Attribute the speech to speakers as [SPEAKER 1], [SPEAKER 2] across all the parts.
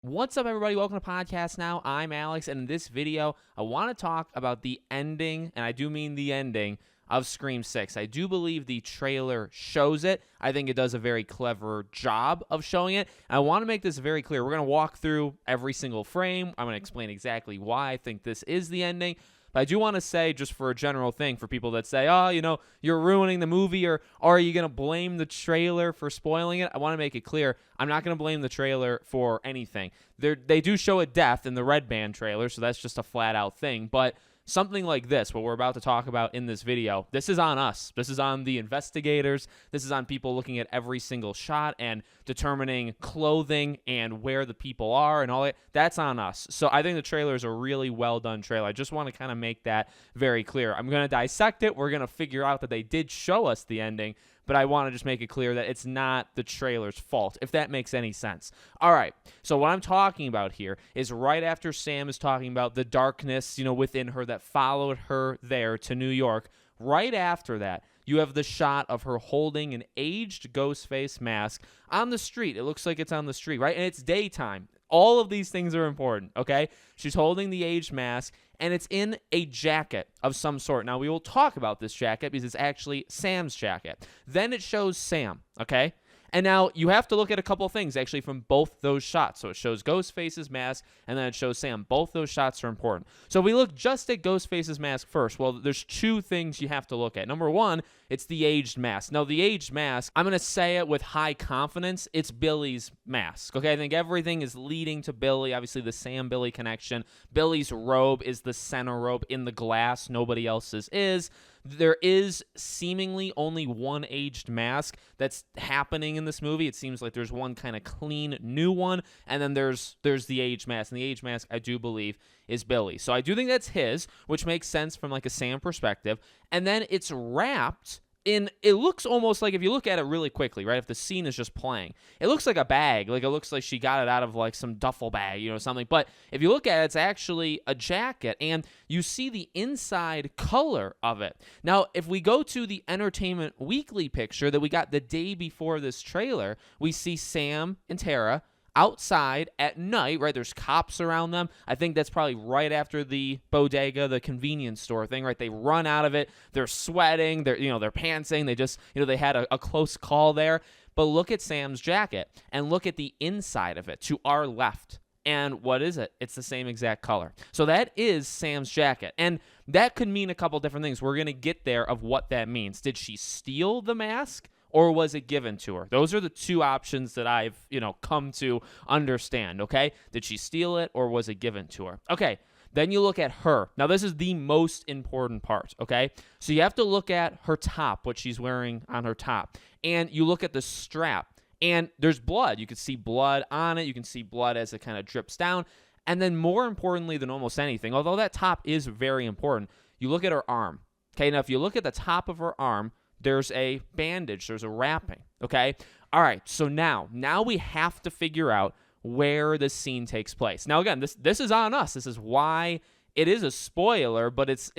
[SPEAKER 1] What's up, everybody? Welcome to Podcast Now. I'm Alex, and in this video, I want to talk about the ending, and I do mean the ending, of Scream 6. I do believe the trailer shows it. I think it does a very clever job of showing it. I want to make this very clear. We're going to walk through every single frame. I'm going to explain exactly why I think this is the ending. But I do want to say, just for a general thing, for people that say, oh, you're ruining the movie, or are you going to blame the trailer for spoiling it? I want to make it clear, I'm not going to blame the trailer for anything. They do show a death in the Red Band trailer, so that's just a flat-out thing. But something like this, what we're about to talk about in this video, this is on us. This is on the investigators. This is on people looking at every single shot and determining clothing and where the people are and all that. That's on us. So I think the trailer is a really well-done trailer. I just want to kind of make that very clear. I'm going to dissect it. We're going to figure out that they did show us the ending, but I want to just make it clear that it's not the trailer's fault, if that makes any sense. All right, so what I'm talking about here is right after Sam is talking about the darkness, within her that followed her there to New York. Right after that, you have the shot of her holding an aged Ghostface mask on the street. It looks like it's on the street, right? And it's daytime. All of these things are important, okay? She's holding the aged mask, and it's in a jacket of some sort. Now, we will talk about this jacket because it's actually Sam's jacket. Then it shows Sam, okay? And now you have to look at a couple things, actually, from both those shots. So it shows Ghostface's mask, and then it shows Sam. Both those shots are important. So if we look just at Ghostface's mask first, well, there's two things you have to look at. Number one, it's the aged mask. Now, the aged mask, I'm going to say it with high confidence, it's Billy's mask. Okay, I think everything is leading to Billy. Obviously, the Sam-Billy connection. Billy's robe is the center robe in the glass. Nobody else's is. There is seemingly only one aged mask that's happening in this movie. It seems like there's one kind of clean new one, and then there's the aged mask. And the aged mask, I do believe, is Billy. So I do think that's his, which makes sense from like a Sam perspective. And then it's wrapped in, it looks almost like, if you look at it really quickly, right, if the scene is just playing, it looks like a bag. Like, it looks like she got it out of like some duffel bag, something. But if you look at it, it's actually a jacket, and you see the inside color of it. Now, if we go to the Entertainment Weekly picture that we got the day before this trailer, we see Sam and Tara outside at night, right? There's cops around them. I think that's probably right after the bodega, the convenience store thing, right? They run out of it. They're sweating. They're pantsing. They just, they had a close call there. But look at Sam's jacket and look at the inside of it to our left. And what is it? It's the same exact color. So that is Sam's jacket. And that could mean a couple different things. We're going to get there of what that means. Did she steal the mask? Or was it given to her? Those are the two options that I've, come to understand, okay? Did she steal it or was it given to her? Okay, then you look at her. Now, this is the most important part, okay? So you have to look at her top, what she's wearing on her top. And you look at the strap, and there's blood. You can see blood on it. You can see blood as it kind of drips down. And then more importantly than almost anything, although that top is very important, you look at her arm. Okay, now if you look at the top of her arm, there's a bandage, there's a wrapping, okay? All right, so now we have to figure out where this scene takes place. Now, again, this is on us. This is why it is a spoiler, but it's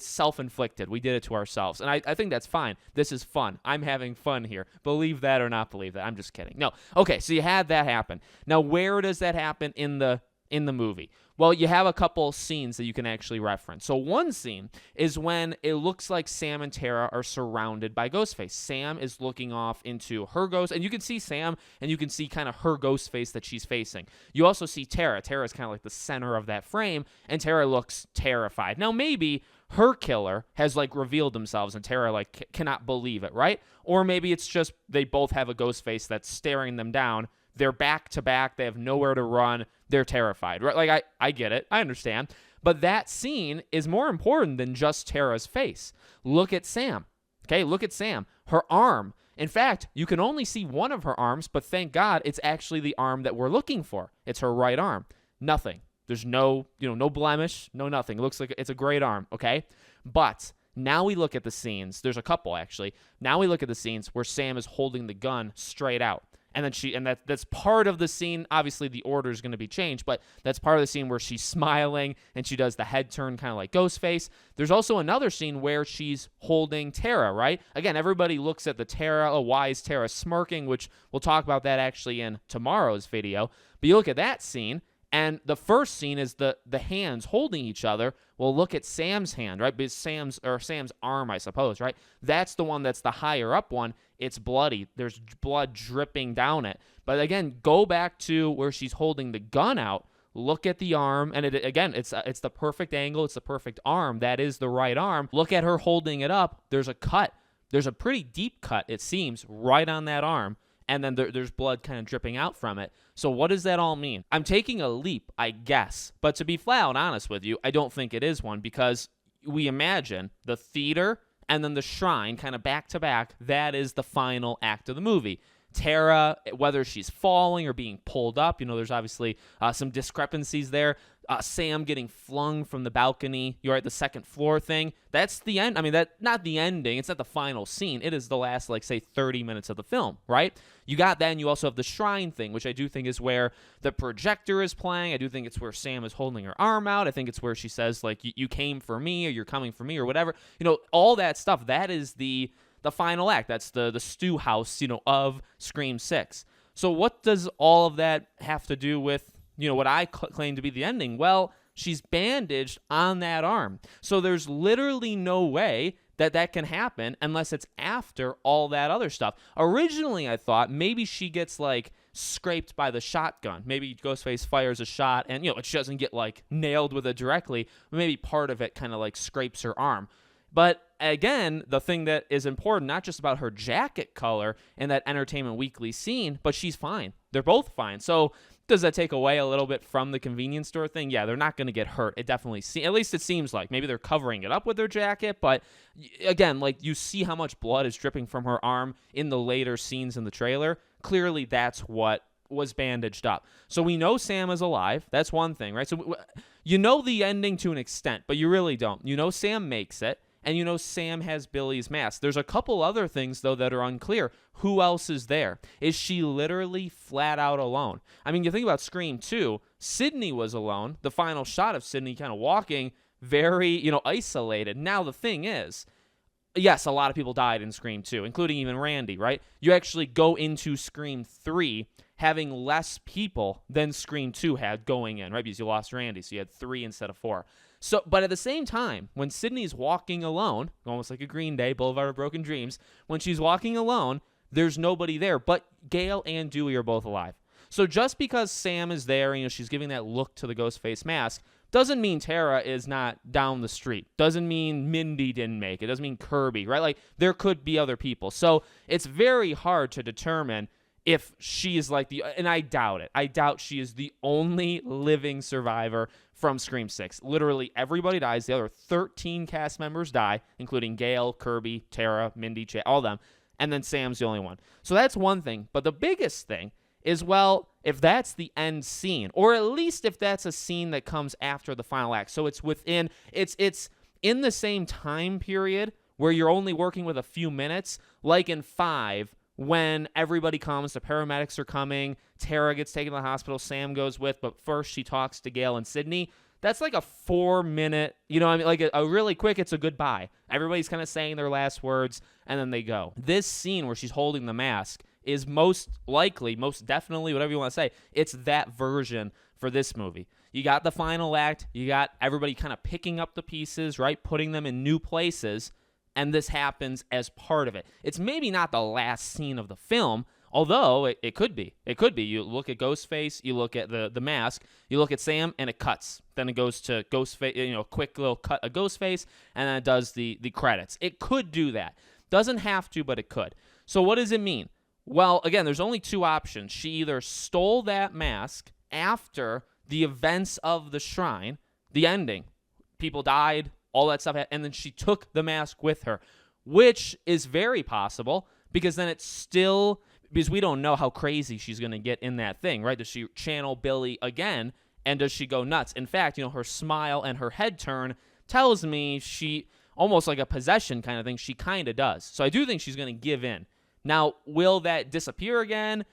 [SPEAKER 1] self-inflicted. We did it to ourselves, and I think that's fine. This is fun. I'm having fun here. Believe that or not believe that. I'm just kidding. No. Okay, so you had that happen. Now, where does that happen in the movie? Well, you have a couple scenes that you can actually reference. So one scene is when it looks like Sam and Tara are surrounded by Ghostface. Sam is looking off into her ghost, and you can see Sam, and you can see kind of her ghost face that she's facing. You also see Tara. Tara is kind of like the center of that frame, and Tara looks terrified. Now, maybe her killer has revealed themselves, and Tara cannot believe it, right? Or maybe it's just they both have a ghost face that's staring them down. They're back to back. They have nowhere to run. They're terrified, right? I get it. I understand. But that scene is more important than just Tara's face. Look at Sam. Okay, look at Sam. Her arm. In fact, you can only see one of her arms, but thank God it's actually the arm that we're looking for. It's her right arm. Nothing. There's no blemish, no nothing. It looks like it's a great arm, okay? But now we look at the scenes. There's a couple, actually. Now we look at the scenes where Sam is holding the gun straight out. And then that's part of the scene. Obviously, the order is going to be changed, but that's part of the scene where she's smiling and she does the head turn kind of like Ghostface. There's also another scene where she's holding Tara, right? Again, everybody looks at the Tara, oh, why is Tara smirking, which we'll talk about that actually in tomorrow's video. But you look at that scene, and the first scene is the hands holding each other. Well, look at Sam's hand, right? Because Sam's arm, I suppose, right? That's the one that's the higher up one. It's bloody. There's blood dripping down it. But again, go back to where she's holding the gun out. Look at the arm, and it's the perfect angle. It's the perfect arm. That is the right arm. Look at her holding it up. There's a cut. There's a pretty deep cut, it seems, right on that arm. And then there's blood kind of dripping out from it. So what does that all mean? I'm taking a leap, I guess. But to be flat out honest with you, I don't think it is one, because we imagine the theater and then the shrine kind of back to back. That is the final act of the movie. Tara, whether she's falling or being pulled up, there's obviously some discrepancies there. Sam getting flung from the balcony, you're at the second floor thing. That's the end. I mean, that not the ending. It's not the final scene. It is the last, 30 minutes of the film, right? You got that, and you also have the shrine thing, which I do think is where the projector is playing. I do think it's where Sam is holding her arm out. I think it's where she says, you came for me, or you're coming for me, or whatever. All that stuff, that is the final act. That's the stew house, of Scream 6. So what does all of that have to do with, what I claim to be the ending? Well, she's bandaged on that arm. So there's literally no way that can happen unless it's after all that other stuff. Originally, I thought maybe she gets, scraped by the shotgun. Maybe Ghostface fires a shot and, she doesn't get, nailed with it directly. Maybe part of it kind of, scrapes her arm. But again, the thing that is important, not just about her jacket color in that Entertainment Weekly scene, but she's fine. They're both fine. So does that take away a little bit from the convenience store thing? Yeah, they're not going to get hurt. It definitely, at least it seems like. Maybe they're covering it up with their jacket, but again, you see how much blood is dripping from her arm in the later scenes in the trailer. Clearly, that's what was bandaged up. So we know Sam is alive. That's one thing, right? So you know the ending to an extent, but you really don't. You know Sam makes it. And Sam has Billy's mask. There's a couple other things, though, that are unclear. Who else is there? Is she literally flat out alone? I mean, you think about Scream 2, Sidney was alone. The final shot of Sidney kind of walking very, isolated. Now, the thing is, yes, a lot of people died in Scream 2, including even Randy, right? You actually go into Scream 3 having less people than Scream 2 had going in, right? Because you lost Randy, so you had 3 instead of 4. So, but at the same time, when Sidney's walking alone, almost like a Green Day, Boulevard of Broken Dreams, when she's walking alone, there's nobody there, but Gale and Dewey are both alive. So just because Sam is there, she's giving that look to the Ghostface mask, doesn't mean Tara is not down the street. Doesn't mean Mindy didn't make it. Doesn't mean Kirby, right? There could be other people. So it's very hard to determine if she is and I doubt it. I doubt she is the only living survivor from Scream 6. Literally everybody dies. The other 13 cast members die, including Gale, Kirby, Tara, Mindy, all of them. And then Sam's the only one. So that's one thing. But the biggest thing is, well, if that's the end scene, or at least if that's a scene that comes after the final act. So it's in the same time period where you're only working with a few minutes, like in 5, when everybody comes, the paramedics are coming, Tara gets taken to the hospital, Sam goes with, but first she talks to Gale and Sidney. That's like a 4-minute, a really quick, it's a goodbye. Everybody's kind of saying their last words, and then they go. This scene where she's holding the mask is most likely, most definitely, whatever you want to say, it's that version for this movie. You got the final act, you got everybody kind of picking up the pieces, right, putting them in new places, and this happens as part of it. It's maybe not the last scene of the film, although it could be. It could be. You look at Ghostface, you look at the mask, you look at Sam, and it cuts. Then it goes to Ghostface, quick little cut of Ghostface, and then it does the credits. It could do that. Doesn't have to, but it could. So what does it mean? Well, again, there's only 2 options. She either stole that mask after the events of the shrine, the ending, people died, all that stuff, and then she took the mask with her, which is very possible, because then it's still, because we don't know how crazy she's going to get in that thing, right? Does she channel Billy again, and does she go nuts? In fact, her smile and her head turn tells me she, almost like a possession kind of thing, she kind of does. So I do think she's going to give in. Now, will that disappear again?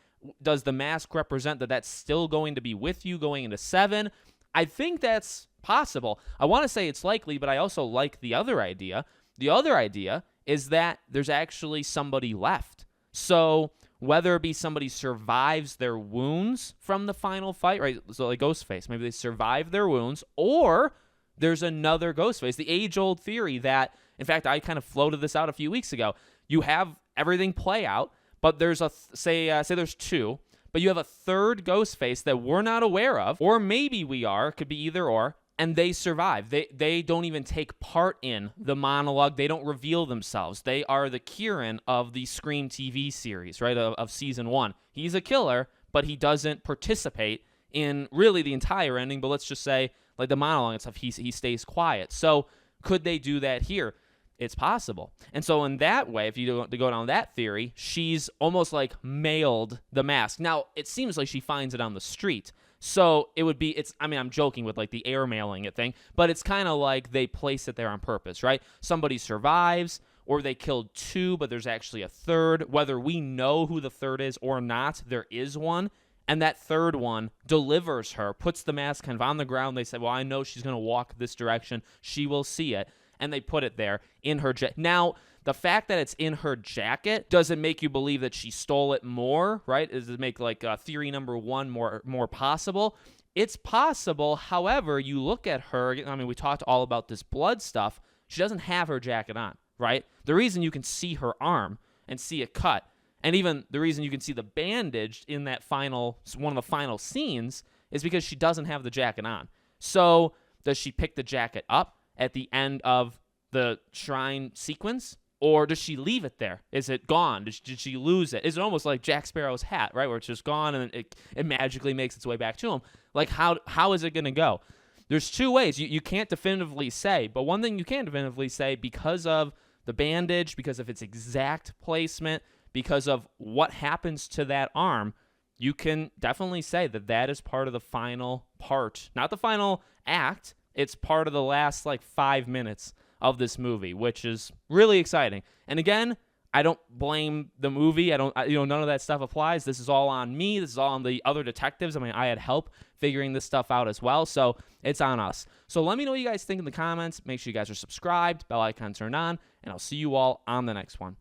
[SPEAKER 1] Does the mask represent that that's still going to be with you going into 7? I think that's possible. I want to say it's likely, but I also like the other idea. The other idea is that there's actually somebody left. So whether it be somebody survives their wounds from the final fight, right? So like Ghostface, maybe they survive their wounds, or there's another Ghostface. The age-old theory that, in fact, I kind of floated this out a few weeks ago. You have everything play out, but there's say there's 2, but you have a third Ghostface that we're not aware of, or maybe we are. It could be either or. And they survive. They don't even take part in the monologue. They don't reveal themselves. They are the Kieran of the Scream TV series, right, of season 1. He's a killer, but he doesn't participate in really the entire ending. But let's just say, like the monologue and stuff, he stays quiet. So could they do that here? It's possible. And so in that way, if you go down that theory, she's almost like mailed the mask. Now, it seems like she finds it on the street. So it would be, I'm joking with like the air mailing it thing, but it's kind of like they place it there on purpose, right? Somebody survives, or they killed 2, but there's actually a third. Whether we know who the third is or not, there is one. And that third one delivers her, puts the mask kind of on the ground. They say, well, I know she's going to walk this direction. She will see it. And they put it there in her jacket. Now, the fact that it's in her jacket doesn't make you believe that she stole it more, right? Does it make like theory number 1 more possible? It's possible. However, you look at her. I mean, we talked all about this blood stuff. She doesn't have her jacket on, right? The reason you can see her arm and see it cut, and even the reason you can see the bandage in that one of the final scenes, is because she doesn't have the jacket on. So does she pick the jacket up at the end of the shrine sequence, or does she leave it there? Is it gone? Did she lose it? Is it almost like Jack Sparrow's hat, right, where it's just gone and it magically makes its way back to him? Like, how is it going to go? There's 2 ways. You can't definitively say, but one thing you can definitively say, because of the bandage, because of its exact placement, because of what happens to that arm, you can definitely say that that is part of the final part, not the final act. It's part of the last like 5 minutes of this movie, which is really exciting. And again, I don't blame the movie. None of that stuff applies. This is all on me. This is all on the other detectives. I mean, I had help figuring this stuff out as well, so it's on us. So let me know what you guys think in the comments. Make sure you guys are subscribed, bell icon turned on, and I'll see you all on the next one.